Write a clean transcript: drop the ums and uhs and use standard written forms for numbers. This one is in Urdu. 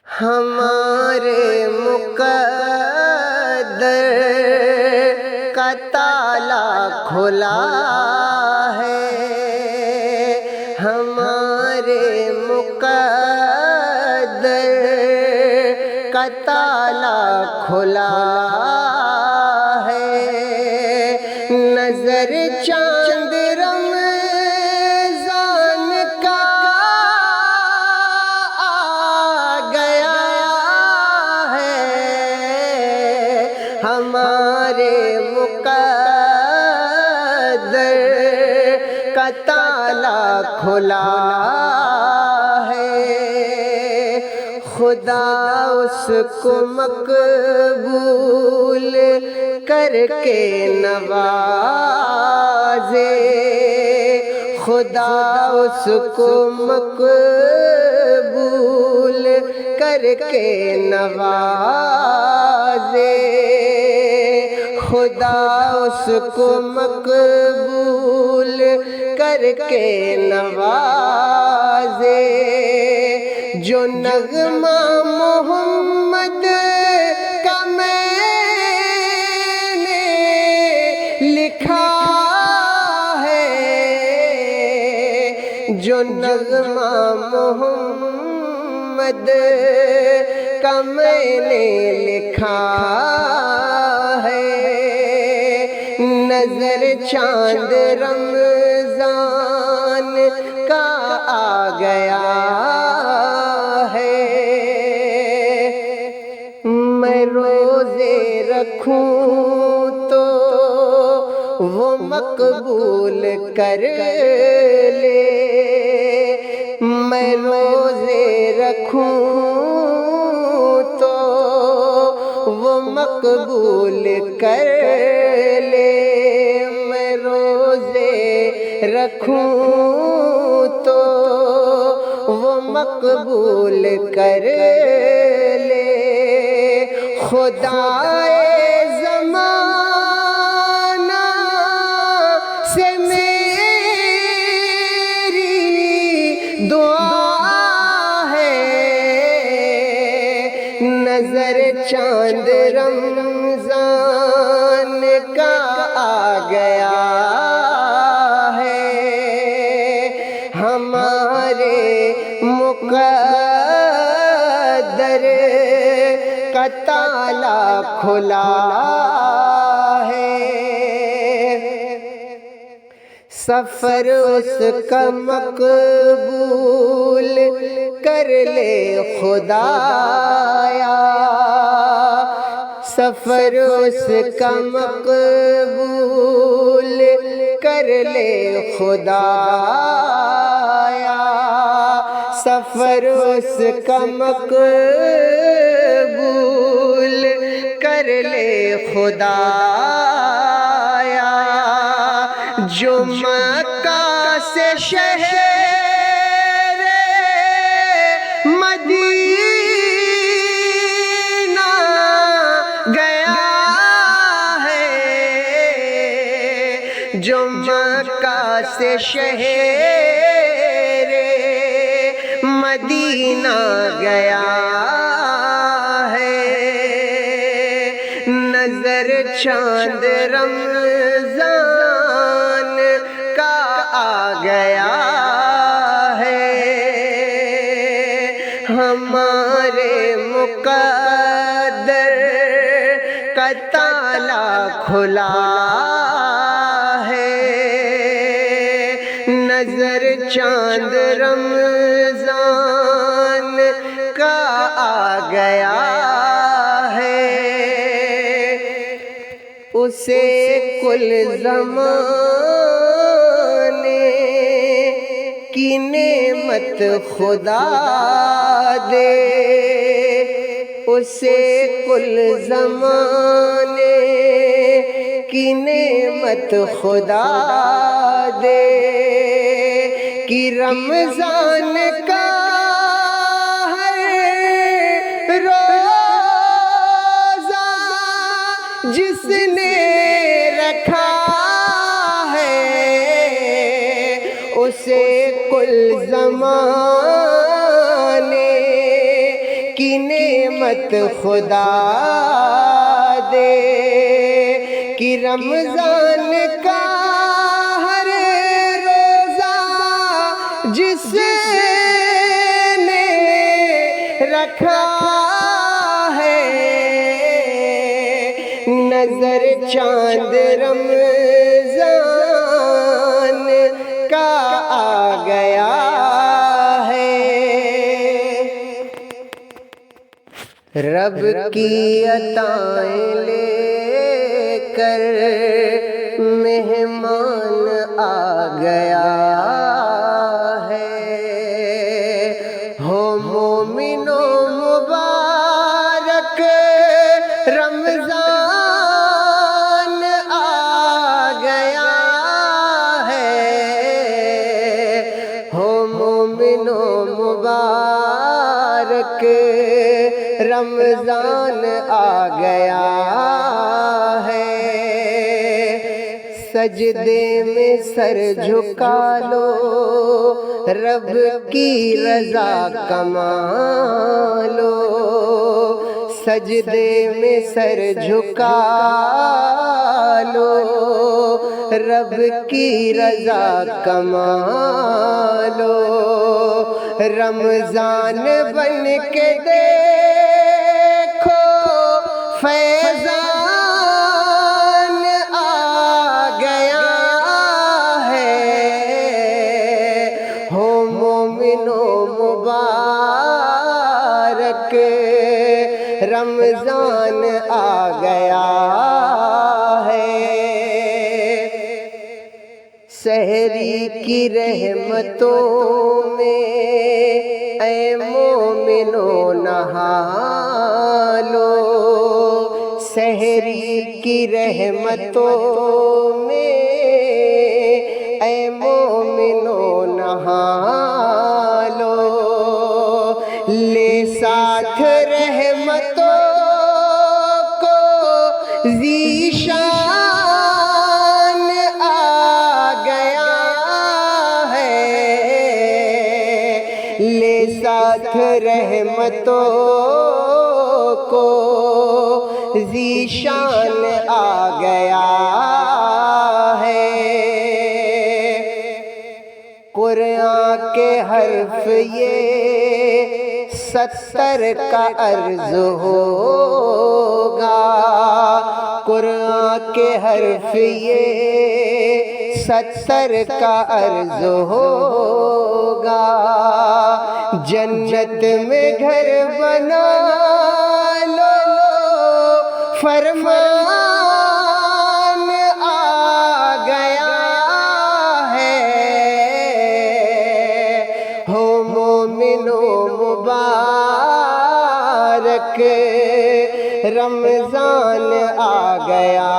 ہمارے مقدر کا تالا کھلا ہے، ہمارے مقدر کا تالا کھلا ہے، نظر چاند رمضان کا آ گیا ہے، ہمارے مقدر کا تالا کھلا ہے، خدا اس کو مقبول کر کے نوازے، خدا اس کو مقبول کر کے نوازے، خدا اس کو مقبول کر کے نوازے، جو نغمہ محمد کا میں نے لکھا ہے، جو نغمہ محمد کا میں نے لکھا ہے، نظر چاند رمضان کا آ گیا ہے، میں روزے رکھوں تو وہ مقبول کر لے، میں روزے رکھوں تو وہ مقبول کر لے، میں روزے رکھوں تو وہ مقبول کر لے، خدائے زمانہ سے میری دعا ہے، نظر چاند رمضان کا آ گیا ہے، ہمارے مقدر کا تالا کھلا ہے، سفر اس کا مقبول کر لے خدایا، سفر اس کا مقبول کر لے خدایا، سفر اس کا مقبول کر لے خدایا، جو مکہ سے شہر مدینہ گیا ہے، جو مکہ سے شہر مدینہ گیا ہے، نظر چاند رمضان کا آ گیا ہے، ہمارے مقدر کا تالا کھلا ہے، نظر چاند رمضان کا آ گیا ہے، اسے کل زمانے کی نعمت خدا دے، اسے کل زمانے کی نعمت خدا دے، کہ رمضان کا ہر روزہ جس نے رکھا ہے، اسے کل زمانے کی نعمت خدا دے کہ رمضان کا ہر روزہ جس نے رکھا ہے نظر چاند رمضان کا آ گیا ہے رب کی عطائیں لے کر مہمان آ گیا ہے ہو مومنو مبارک رمضان آ گیا ہے ہو مومنو مبارک رمضان آ گیا ہے سجدے میں سر جھکا لو رب کی رضا کما لو سجدے میں سر جھکا لو رب کی رضا کما لو رمضان بن کے دیکھو فیضان آ گیا ہے ہو مومنو مبارک رمضان آ گیا ہے سحری کی رحمتوں میں اے مومنو نہا لو سحری کی رحمتوں میں اے مومنو نہا لو لے ساتھ رحمتوں کو ذیشان آ گیا ہے لے ساتھ رحمتوں کو ذیشان آ گیا ہے قرآن کے حرف یہ 70 کا عرض ہوگا قرآن کے حرف یہ 70 کا عرض ہوگا جنت میں گھر بنا لو فرمان آ گیا ہے ہو مومنو مبارک رمضان آ گیا